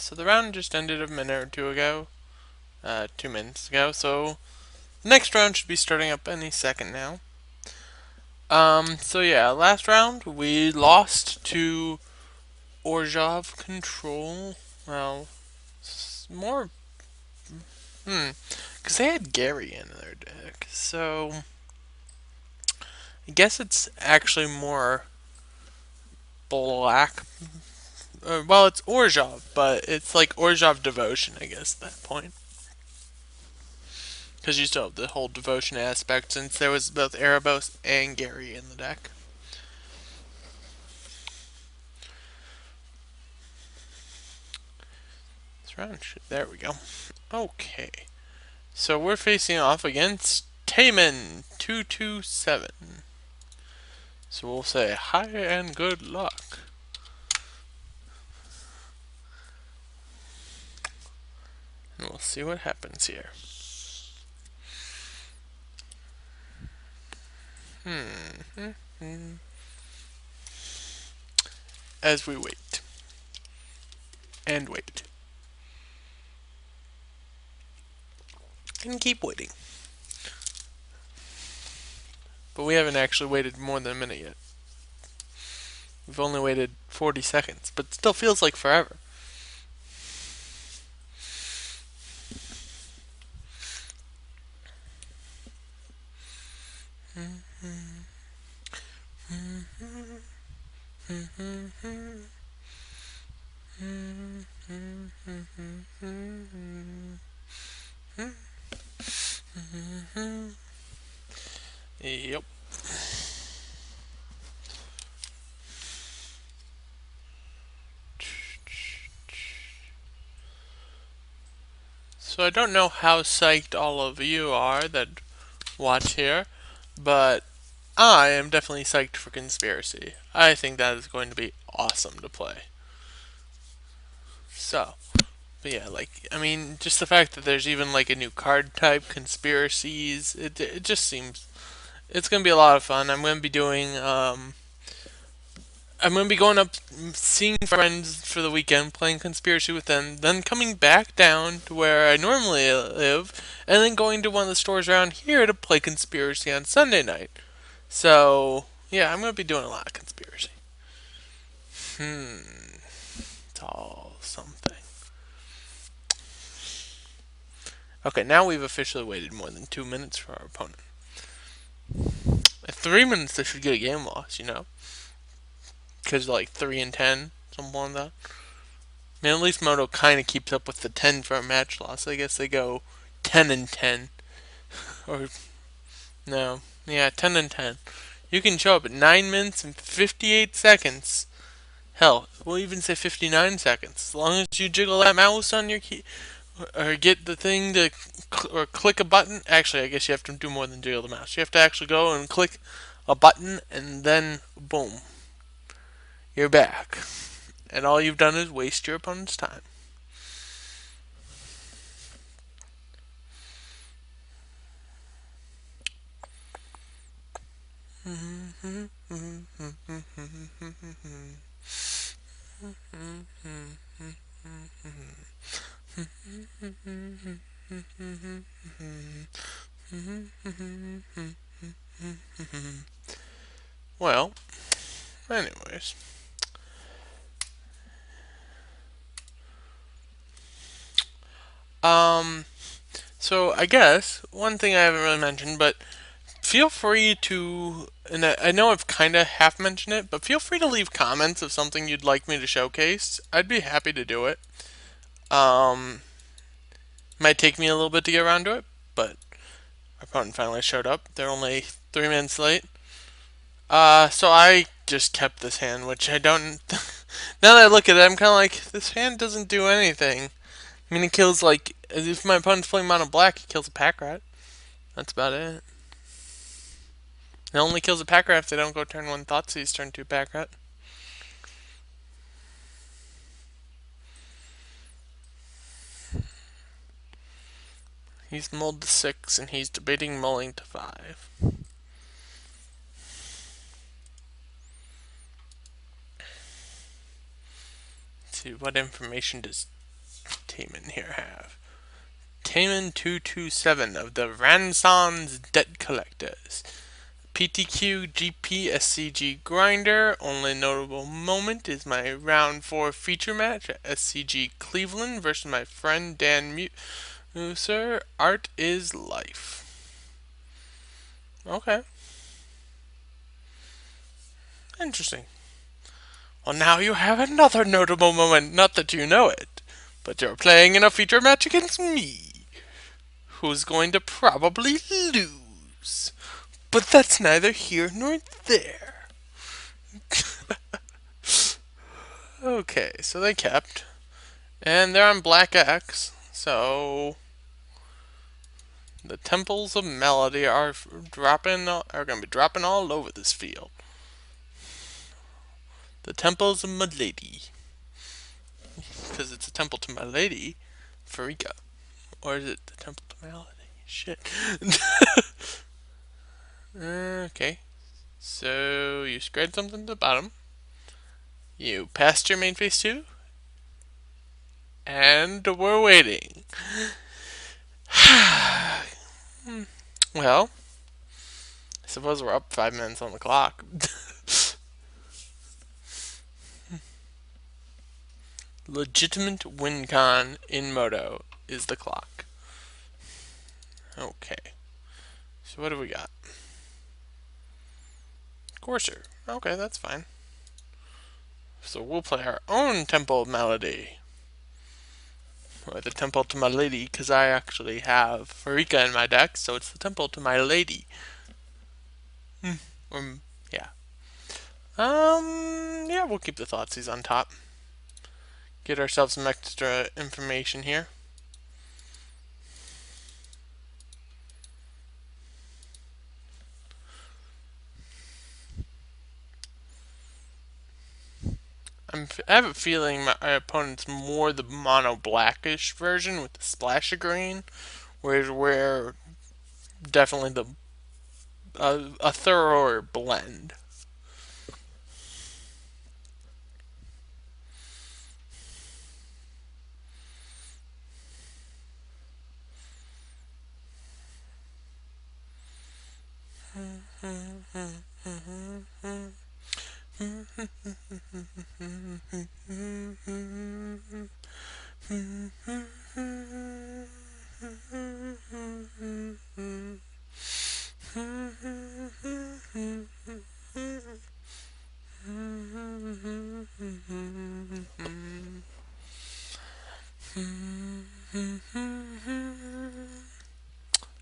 So the round just ended a minute or two ago. 2 minutes ago, so the next round should be starting up any second now. So yeah, last round we lost to Orzhov Control. Well, more, because they had Gary in their deck, so I guess it's actually more black. Well, it's Orzhov, but it's like Orzhov Devotion, I guess, at that point. Because you still have the whole devotion aspect, since there was both Erebos and Gary in the deck. This round, there we go. Okay, so we're facing off against Taman 227. So we'll say hi and good luck. And we'll see what happens here. As we wait. And wait. And keep waiting. But we haven't actually waited more than a minute yet. We've only waited 40 seconds, but it still feels like forever. Yep. So I don't know how psyched all of you are that watch here, but I am definitely psyched for Conspiracy. I think that is going to be awesome to play. So, but yeah, like, I mean, just the fact that there's even like a new card type, Conspiracies, it just seems it's gonna be a lot of fun. I'm gonna be going up, seeing friends for the weekend, playing Conspiracy with them, then coming back down to where I normally live, and then going to one of the stores around here to play Conspiracy on Sunday night. So yeah, I'm gonna be doing a lot of Conspiracy. It's all something. Okay, now we've officially waited more than 2 minutes for our opponent. At 3 minutes, they should get a game loss, you know? Because like 3 and 10, something like that. I mean, at least Moto kind of keeps up with the 10 for a match loss. I guess they go 10 and 10. Or, no. Yeah, 10 and 10. You can show up at 9 minutes and 58 seconds. Hell, we'll even say 59 seconds. As long as you jiggle that mouse on your key, or get the thing to, or click a button. Actually, I guess you have to do more than jiggle the mouse. You have to actually go and click a button, and then boom, you're back. And all you've done is waste your opponent's time. Well, anyways. So I guess one thing I haven't really mentioned, but feel free to, and I know I've kind of half mentioned it, but feel free to leave comments of something you'd like me to showcase. I'd be happy to do it. Um, Might take me a little bit to get around to it, but our opponent finally showed up. They're only 3 minutes late. So I just kept this hand, which I don't. Now that I look at it, I'm kind of like, this hand doesn't do anything. I mean, it kills, like, if my opponent's playing mono black, he kills a pack rat. That's about it. It only kills a pack rat if they don't go turn 1 Thoughtseize, turn 2 pack rat. He's mulled to 6, and he's debating mulling to 5. Let's see, what information does Taman here have? Taman 227 of the Renaissance Debt Collectors. PTQ GP SCG Grinder. Only notable moment is my round 4 feature match at SCG Cleveland versus my friend Dan Muser. Art is life. Okay. Interesting. Well, now you have another notable moment. Not that you know it, but you're playing in a feature match against me, who's going to probably lose. But that's neither here nor there. Okay, so they kept. And they're on Black X, so the Temples of Melody are going to be dropping all over this field. The Temples of Milady, because it's a temple to my lady, Farika, or is it the Temple to Melody? Shit. Okay, so you squared something to the bottom. You passed your main phase 2, and we're waiting. Well, I suppose we're up 5 minutes on the clock. Legitimate win con in Moto is the clock. Okay. So what do we got? Courser. Okay, that's fine. So we'll play our own Temple Melody. Or the Temple to my lady, because I actually have Farika in my deck, so it's the Temple to my lady. Yeah. Yeah, we'll keep the Thoughtseize on top. Get ourselves some extra information here. I have a feeling my opponent's more the mono blackish version with the splash of green, whereas we're definitely the a thorougher blend.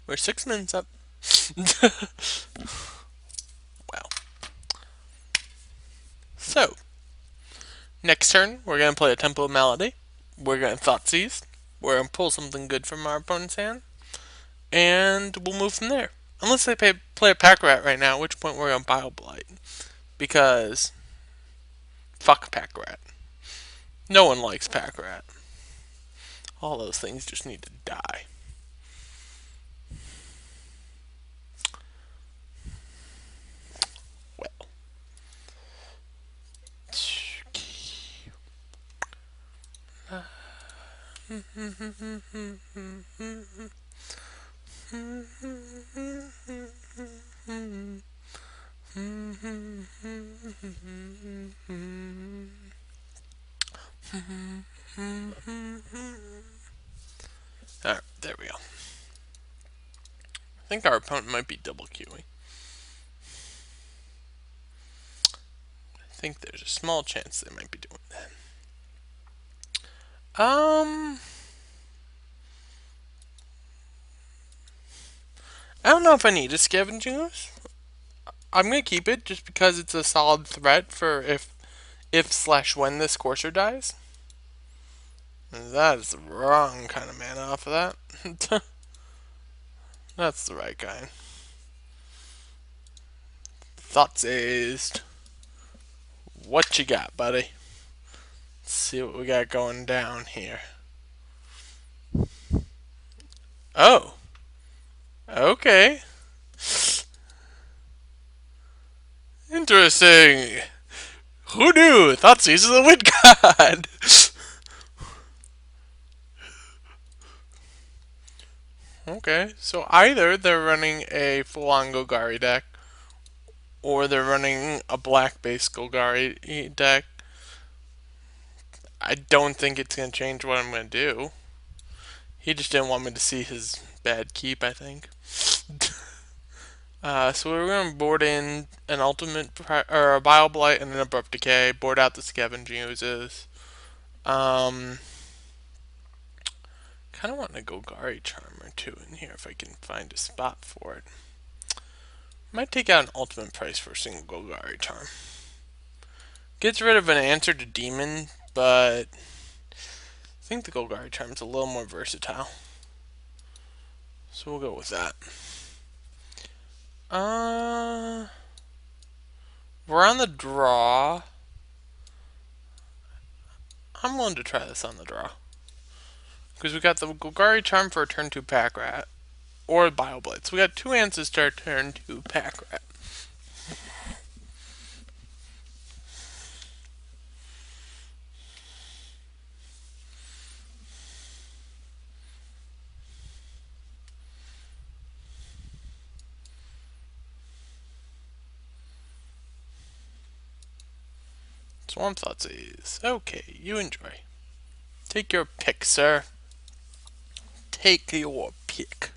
We're 6 minutes up. Well. So, next turn, we're going to play a Temple of Melody. We're going to Thoughtseize. We're going to pull something good from our opponent's hand. And we'll move from there. Unless they play a Pack Rat right now, at which point we're going to Bile Blight. Because, fuck Pack Rat. No one likes Pack Rat. All those things just need to die. Well. Alright, there we go. I think our opponent might be double queuing. I think there's a small chance they might be doing that. I don't know if I need a Scavenging Ooze. I'm gonna keep it just because it's a solid threat for if/when this Courser dies. And that is the wrong kind of mana off of that. That's the right kind. Thoughtseized. What you got, buddy? Let's see what we got going down here. Oh. Okay. Interesting. Who knew? Thoughtseize is a win god. Okay, so either they're running a full-on Golgari deck, or they're running a black-based Golgari deck. I don't think it's going to change what I'm going to do. He just didn't want me to see his bad keep, I think. So we're going to board in an or a Bile Blight and an Abrupt Decay, board out the Scavenging Oozes. Kind of want a Golgari Charm or two in here if I can find a spot for it. Might take out an ultimate price for a single Golgari Charm. Gets rid of an answer to Demon, but I think the Golgari Charm is a little more versatile. So we'll go with that. We're on the draw. I'm willing to try this on the draw. Because we got the Golgari Charm for a turn 2 Pack Rat. Or Bile Blight. So we got 2 answers to our turn 2 Pack Rat. Swamp Thoughtseize. Okay, you enjoy. Take your pick, sir. Take your pick.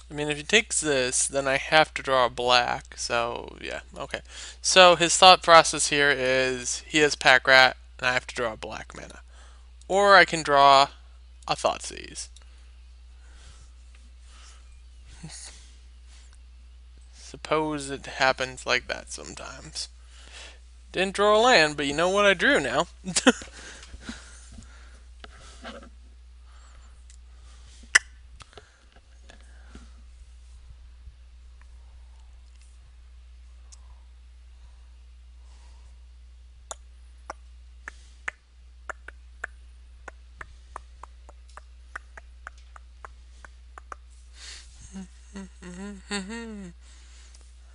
I mean, if he takes this, then I have to draw a black. So, yeah, okay. So, his thought process here is he has Pack Rat, and I have to draw a black mana. Or I can draw a Thoughtseize. Suppose it happens like that sometimes. Didn't draw a land, but you know what I drew now.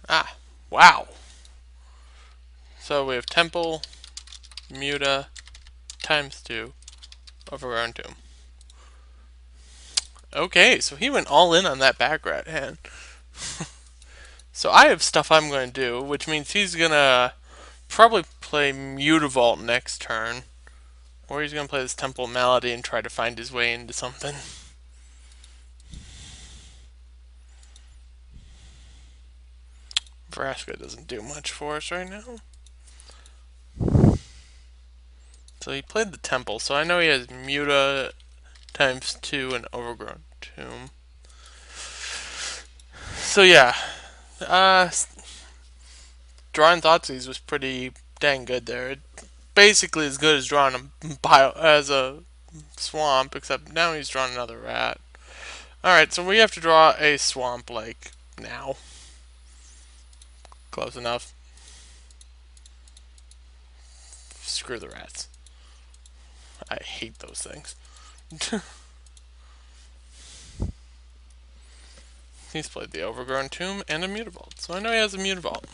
Ah, wow. So we have Temple, Muta, ×2, Overgrown Tomb. Okay, so he went all in on that back rat hand. So I have stuff I'm going to do, which means he's going to probably play Mutavault next turn. Or he's going to play this Temple Malady and try to find his way into something. Vraska doesn't do much for us right now. So he played the Temple, so I know he has Muta ×2 and Overgrown Tomb. So yeah, drawing Thoughtseize was pretty dang good there. Basically as good as drawing a swamp, except now he's drawn another rat. Alright, so we have to draw a swamp, like, now. Close enough. Screw the rats. I hate those things. He's played the Overgrown Tomb and a Mutavault, so I know he has a Mutavault.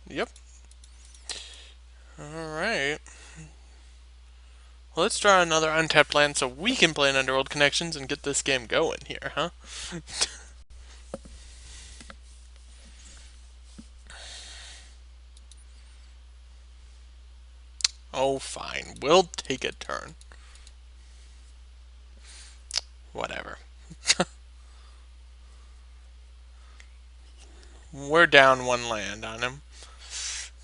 Yep. Alright. Well, let's draw another untapped land so we can play an Underworld Connections and get this game going here, huh? Oh, fine. We'll take a turn. Whatever. We're down 1 land on him.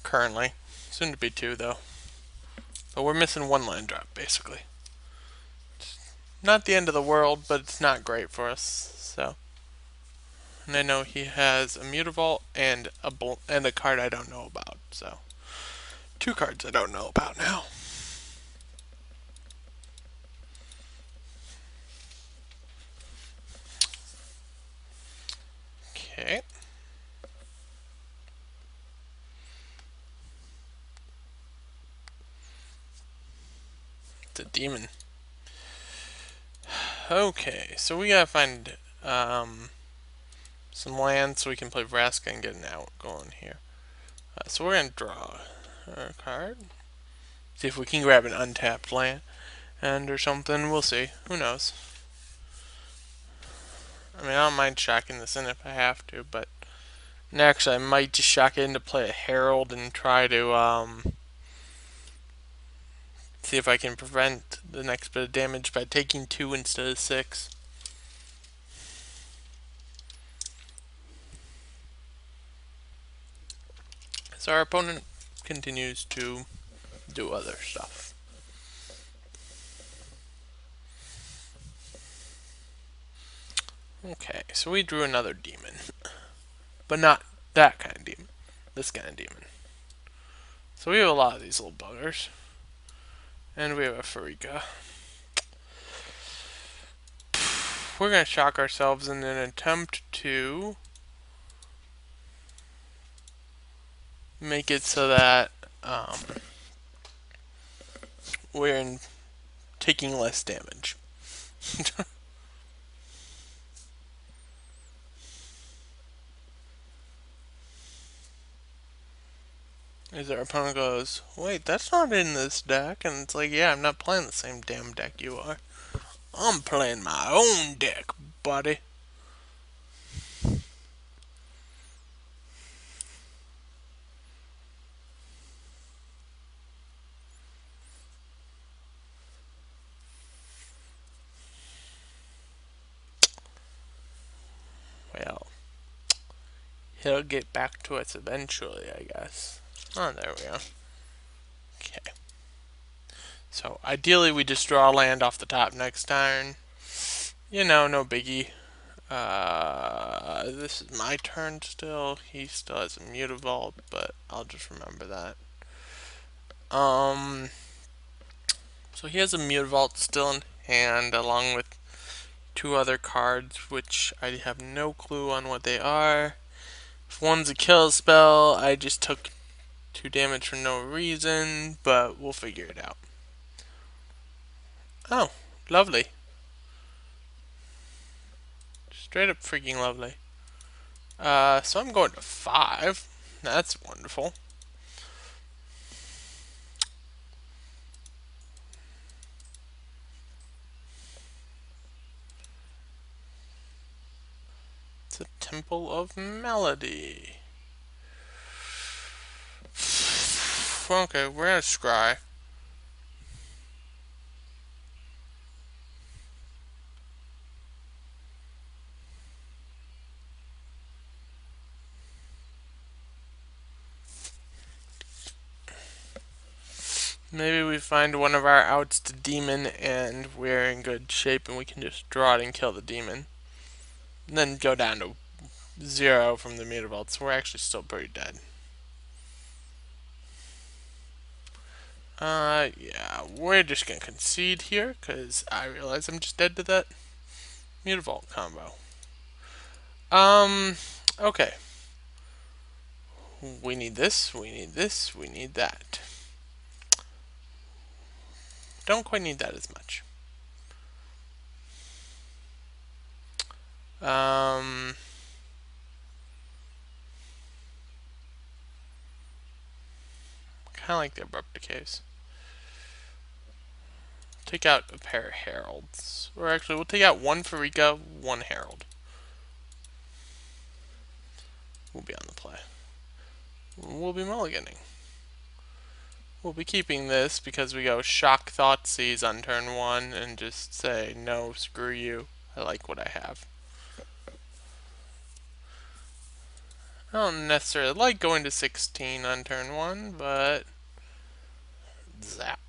Currently. Soon to be 2, though. But we're missing 1 land drop, basically. Not the end of the world, but it's not great for us, so. And I know he has a Mutavault and a card I don't know about, so. 2 cards I don't know about now. Okay. It's a demon. Okay, so we gotta find some land so we can play Vraska and get an out going here. So we're going to draw a card. See if we can grab an untapped land or something. We'll see. Who knows? I mean, I don't mind shocking this in if I have to, but next I might just shock it in to play a Herald and try to see if I can prevent the next bit of damage by taking 2 instead of 6. So our opponent continues to do other stuff. Okay, so we drew another demon. But not that kind of demon. This kind of demon. So we have a lot of these little buggers. And we have a Farika. We're going to shock ourselves in an attempt to make it so that we're taking less damage. As our opponent goes, wait, that's not in this deck. And it's like, yeah, I'm not playing the same damn deck you are. I'm playing my own deck, buddy. Well, he'll get back to us eventually, I guess. Oh, there we go. Okay. So, ideally we just draw land off the top next turn. You know, no biggie. This is my turn still. He still has a Mutavault, but I'll just remember that. So he has a Mutavault still in hand, along with 2 other cards, which I have no clue on what they are. If one's a kill spell, I just took 2 damage for no reason, but we'll figure it out. Oh, lovely. Straight up freaking lovely. So I'm going to 5. That's wonderful. It's a Temple of Melody. Okay, we're gonna scry. Maybe we find one of our outs to demon and we're in good shape and we can just draw it and kill the demon. And then go down to 0 from the Mutavault, so we're actually still pretty dead. Yeah, we're just gonna concede here, because I realize I'm just dead to that Mutavault combo. Okay. We need this, we need this, we need that. Don't quite need that as much. Kind of like the abrupt decays. Take out a pair of heralds. Or actually, we'll take out 1 Farika, 1 herald. We'll be on the play. We'll be mulliganing. We'll be keeping this because we go shock Thoughtseize on turn 1 and just say, no, screw you. I like what I have. I don't necessarily like going to 16 on turn 1, but zap.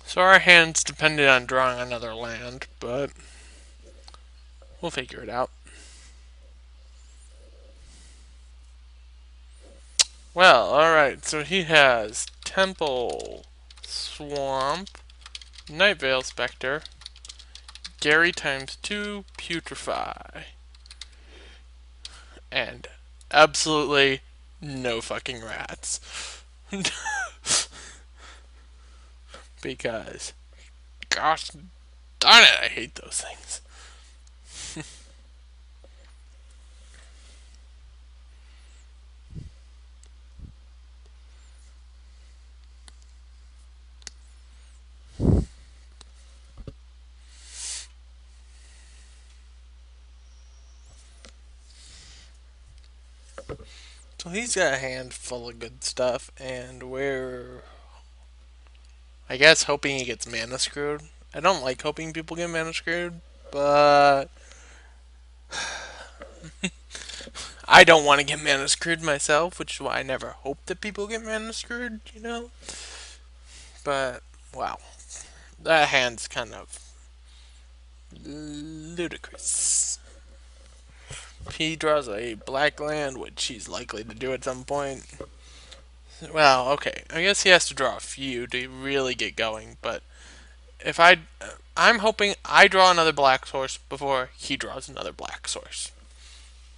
So our hand's dependent on drawing another land, but we'll figure it out. Well, alright, so he has Temple, Swamp, Night Veil Spectre, Gary times 2 Putrefy. And absolutely no fucking rats. Because, gosh darn it, I hate those things. So he's got a hand full of good stuff, and we're, I guess, hoping he gets mana screwed. I don't like hoping people get mana screwed, but I don't want to get mana screwed myself, which is why I never hope that people get mana screwed, you know? But, wow. That hand's kind of ludicrous. He draws a black land, which he's likely to do at some point. Well, okay. I guess he has to draw a few to really get going, but if I'm hoping I draw another black source before he draws another black source.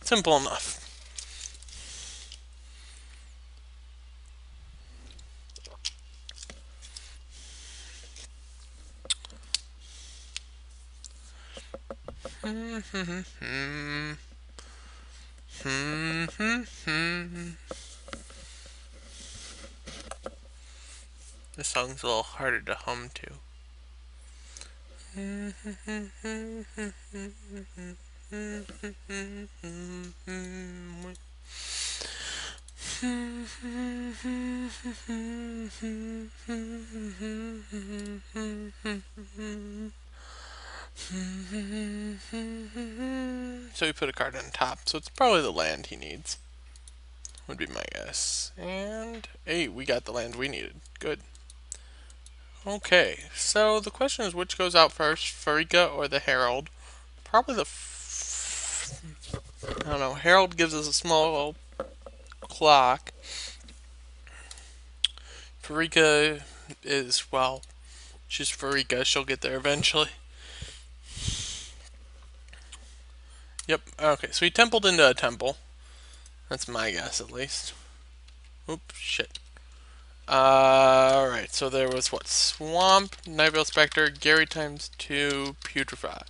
Simple enough. This song's a little harder to hum to. So we put a card on top, so it's probably the land he needs. Would be my guess. And, hey, we got the land we needed. Good. Okay, so the question is which goes out first, Farika or the Herald? Probably the I don't know, Herald gives us a small little clock. Farika is, well, she's Farika, she'll get there eventually. Yep, okay, so he templed into a temple. That's my guess, at least. Oops, shit. Alright, so there was what? Swamp, Nightveil Spectre, Gary times 2, Putrefy.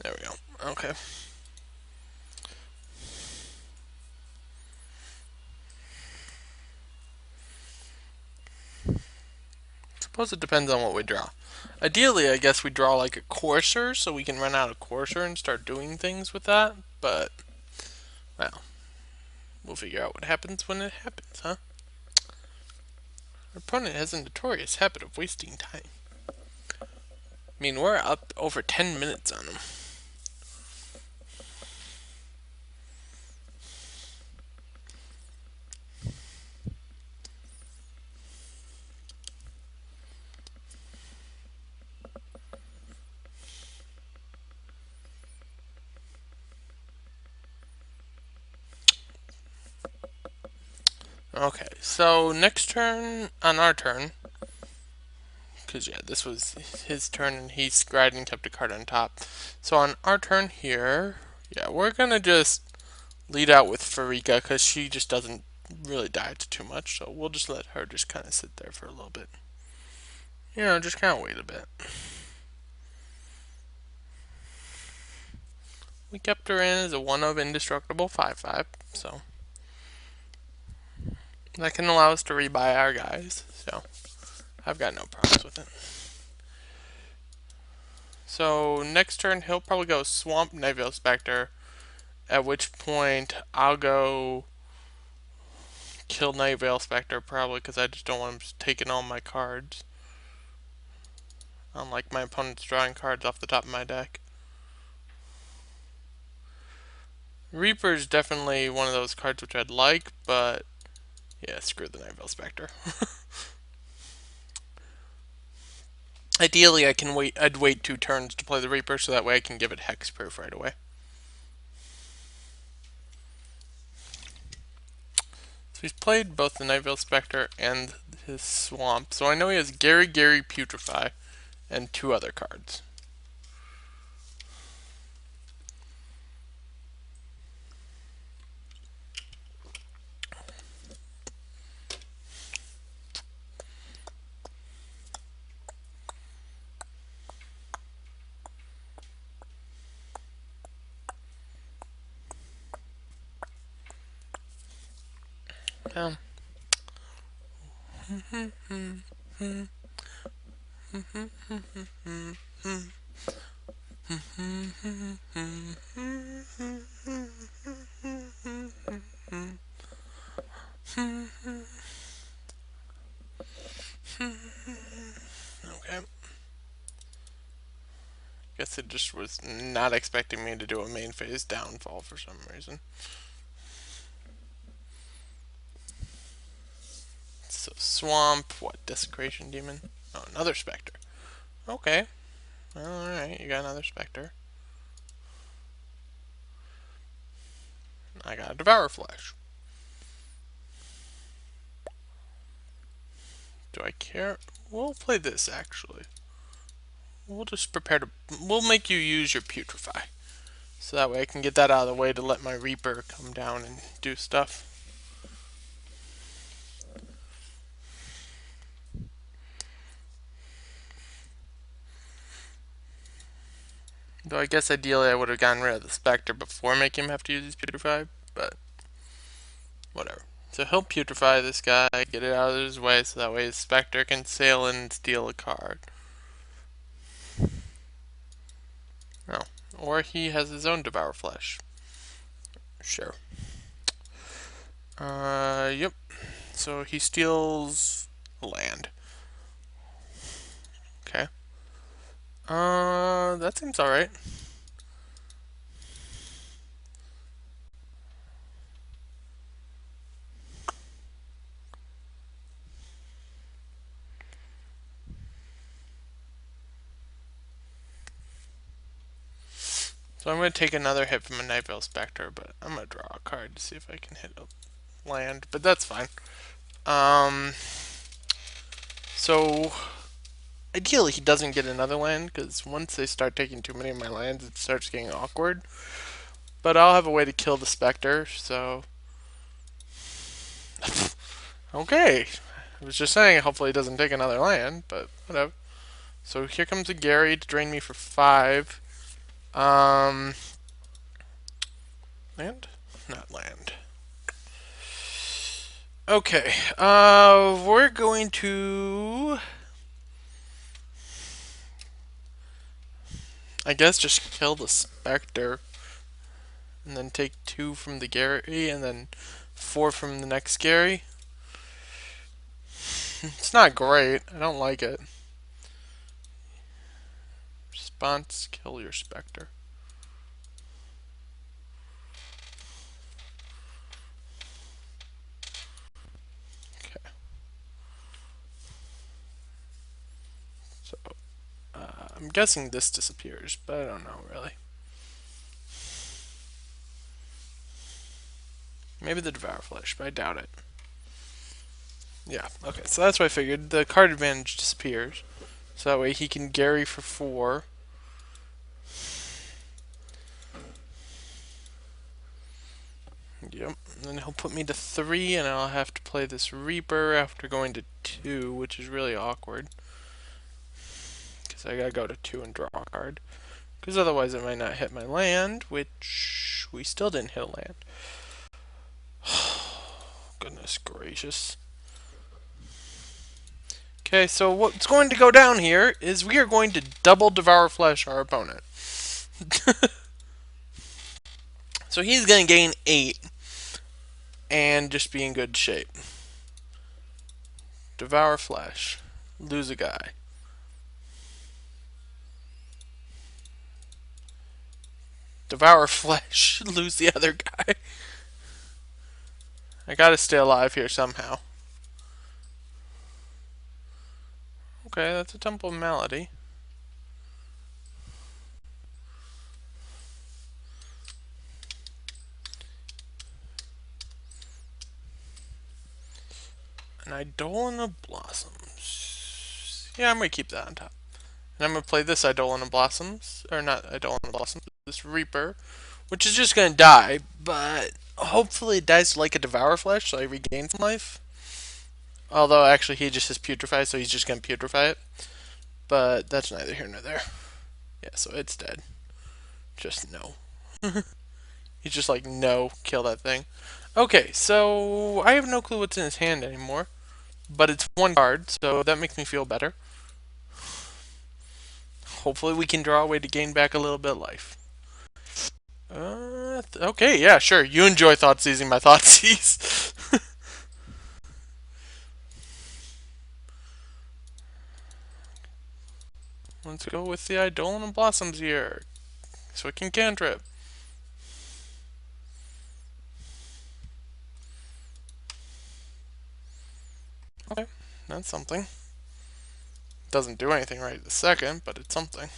There we go. Okay. Suppose it depends on what we draw. Ideally, I guess we draw like a courser so we can run out a courser and start doing things with that, but, well, we'll figure out what happens when it happens, huh? Our opponent has a notorious habit of wasting time. I mean, we're up over 10 minutes on him. Okay, so next turn, on our turn, because yeah, this was his turn and he scryed and kept a card on top. So on our turn here, yeah, we're gonna just lead out with Farika because she just doesn't really die to too much, so we'll just let her just kind of sit there for a little bit. You know, just kind of wait a bit. We kept her in as a 1-of indestructible 5/5, so that can allow us to rebuy our guys, so I've got no problems with it. So next turn he'll probably go Swamp, Nightveil Spectre, at which point I'll go kill Nightveil Spectre probably because I just don't want him taking all my cards. Unlike my opponent's drawing cards off the top of my deck. Reaper is definitely one of those cards which I'd like, but yeah, screw the Nightveil Spectre. Ideally, I'd wait 2 turns to play the Reaper, so that way I can give it hexproof right away. So he's played both the Nightveil Spectre and his Swamp. So I know he has Gary, Putrefy, and 2 other cards. Um, okay. Guess it just was not expecting me to do a main phase downfall for some reason. So swamp, what, desecration demon? Oh, another specter. Okay. Alright, you got another specter. I got a devour flesh. Do I care? We'll play this actually. We'll just prepare to. We'll make you use your putrefy. So that way I can get that out of the way to let my Reaper come down and do stuff. Though I guess ideally I would have gotten rid of the Spectre before making him have to use his putrefy, but whatever. So he'll putrefy this guy, get it out of his way so that way his Spectre can sail in and steal a card. No. Or he has his own Devour Flesh. Sure. Yep. So he steals land. Okay. That seems alright. So I'm going to take another hit from a Nightveil Spectre, but I'm going to draw a card to see if I can hit a land, but that's fine. So ideally he doesn't get another land, because once they start taking too many of my lands, it starts getting awkward. But I'll have a way to kill the Spectre, so... Okay. I was just saying, hopefully he doesn't take another land, but whatever. So here comes a Gary to drain me for 5. Land? Not land. Okay, we're going to... I guess just kill the Spectre. And then take 2 from the Gary, and then 4 from the next Gary. It's not great. I don't like it. Response, kill your Spectre. Okay. So, I'm guessing this disappears, but I don't know really. Maybe the Devour Flesh, but I doubt it. Yeah, okay, so that's what I figured. The card advantage disappears. So that way he can Gary for 4. Yep, and then he'll put me to 3, and I'll have to play this Reaper after going to 2, which is really awkward. Because I gotta go to 2 and draw a card. Because otherwise it might not hit my land, which we still didn't hit a land. Goodness gracious. Okay, so what's going to go down here is we are going to double Devour Flesh our opponent. So he's going to gain 8 and just be in good shape. Devour Flesh. Lose a guy. Devour Flesh. Lose the other guy. I gotta stay alive here somehow. Okay, that's a Temple of Malady. And Eidolon of Blossoms. Yeah, I'm gonna keep that on top. And I'm gonna play this Eidolon of Blossoms. Or not Eidolon of Blossoms, this Reaper. Which is just gonna die, but hopefully it dies like a Devour Flesh, so I regain some life. Although actually he just has Putrefy, so he's just gonna putrefy it. But that's neither here nor there. Yeah, so it's dead. Just no. He's just like, no, kill that thing. Okay, so I have no clue what's in his hand anymore, but it's one card, so that makes me feel better. Hopefully we can draw a way to gain back a little bit of life. Okay, yeah, sure. You enjoy thought seizing my thought seize. Let's go with the Eidolon and Blossoms here, so we can cantrip. Okay, that's something. Doesn't do anything right this second, but it's something.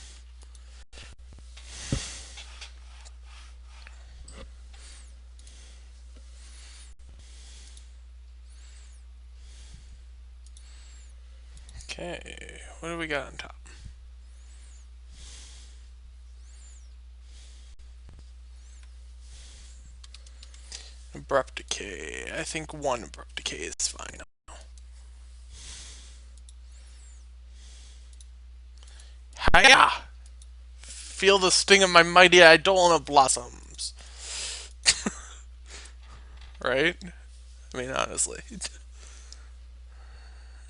Okay, what do we got on top? Abrupt Decay. I think one Abrupt Decay is fine. Hiya! Feel the sting of my mighty Eidolon blossoms. Right? I mean, honestly.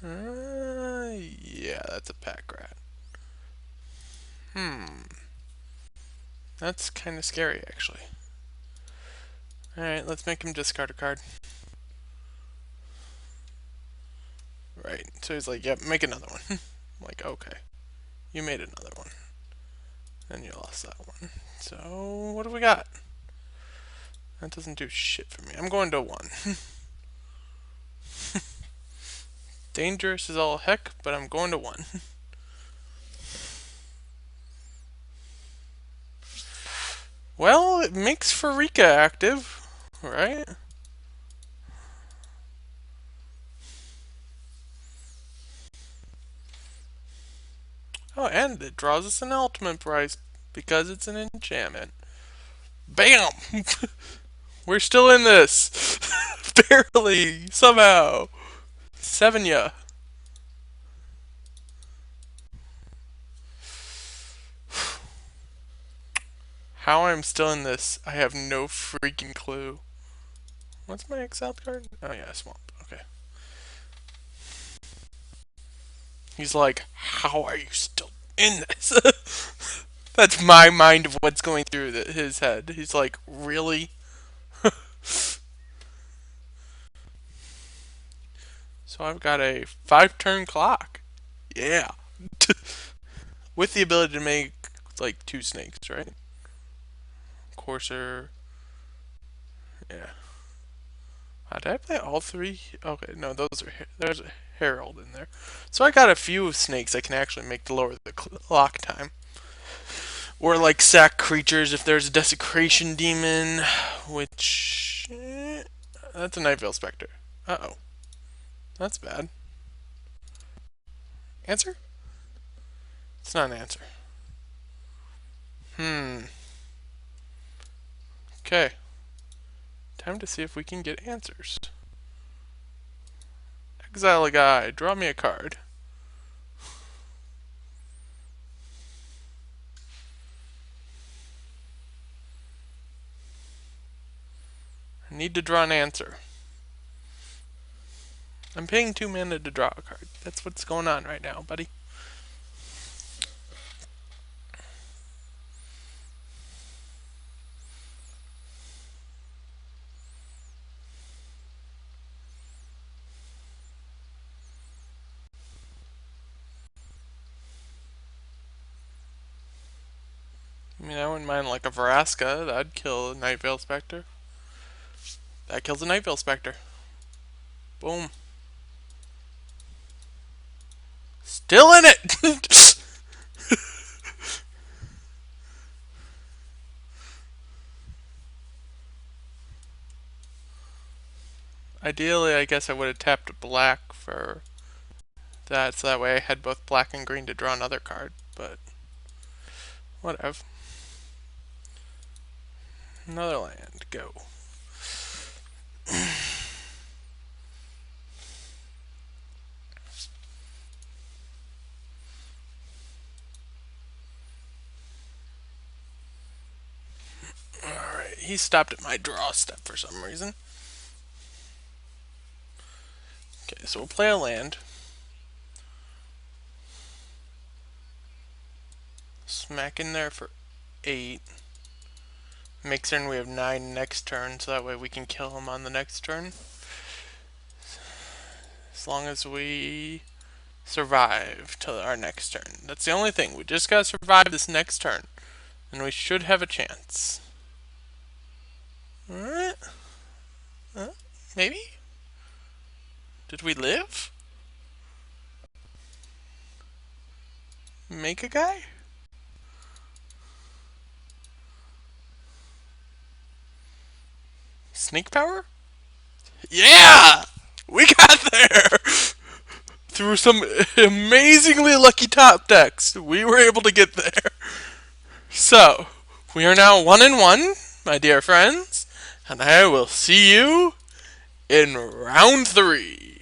Yeah, that's a pack rat. That's kind of scary, actually. Alright, let's make him discard a card. Right, so he's like, yep, make another one. I'm like, okay. You made another one. And you lost that one. So, what do we got? That doesn't do shit for me. I'm going to 1. Dangerous as all heck, but I'm going to 1. Well, it makes Farika active, right? Oh, and it draws us an ultimate prize because it's an enchantment. Bam! We're still in this! Barely! Somehow! 7 ya. How I'm still in this, I have no freaking clue. What's my exiled card? Oh yeah, Swamp. Okay. He's like, how are you still in this? That's my mind of what's going through his head. He's like, really? So I've got a 5-turn clock. Yeah. With the ability to make like 2 snakes, right? Courser. Yeah. Did I play all 3? Okay, no, those are there's a Herald in there. So I got a few snakes I can actually make to lower the clock time. Or like sack creatures if there's a Desecration Demon, which that's a Night Veil Spectre. Uh-oh. That's bad. Answer? It's not an answer. Okay. Time to see if we can get answers. Exile a guy. Draw me a card. I need to draw an answer. I'm paying 2 mana to draw a card. That's what's going on right now, buddy. I mean, I wouldn't mind like a Vraska. That'd kill a Night Veil Spectre. That kills a Night Veil Spectre. Boom. Still in it! Ideally, I guess I would have tapped black for that, so that way I had both black and green to draw another card, but whatever. Another land, go. Alright, he stopped at my draw step for some reason. Okay, so we'll play a land. Smack in there for 8. Make certain we have 9 next turn, so that way we can kill him on the next turn. As long as we survive till our next turn. That's the only thing. We just gotta survive this next turn. And we should have a chance. Alright. Maybe? Did we live? Make a guy? Snake power? Yeah! We got there! Through some amazingly lucky top decks, we were able to get there. So, we are now 1-1, my dear friends, and I will see you in round 3.